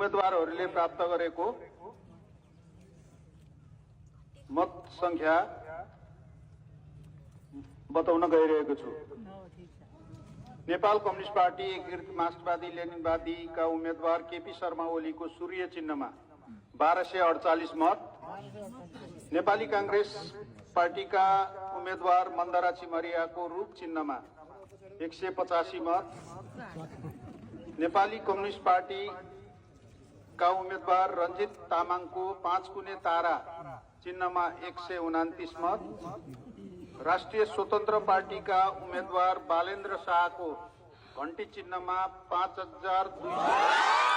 उम्मेदवारहरूले प्राप्त गरेको मत संख्या बताउन गइरहेको छु। नेपाल कम्युनिस्ट पार्टी एकीकृत मार्क्सवादी लेनिनवादीका उम्मेदवार केपी शर्मा ओलीको सूर्य चिन्हमा 1248 मत, नेपाली कांग्रेस पार्टीका उम्मेदवार मन्दरा चिमरियाको रूप चिन्हमा 185 मत, नेपाली कम्युनिस्ट पार्टी का उम्मेदवार रञ्जित तामाङको 5 कुने तारा चिन्हमा 129 मत, राष्ट्रिय स्वतन्त्र पार्टीका उम्मेदवार बालेन्द्र शाहको घण्टी चिन्हमा 5200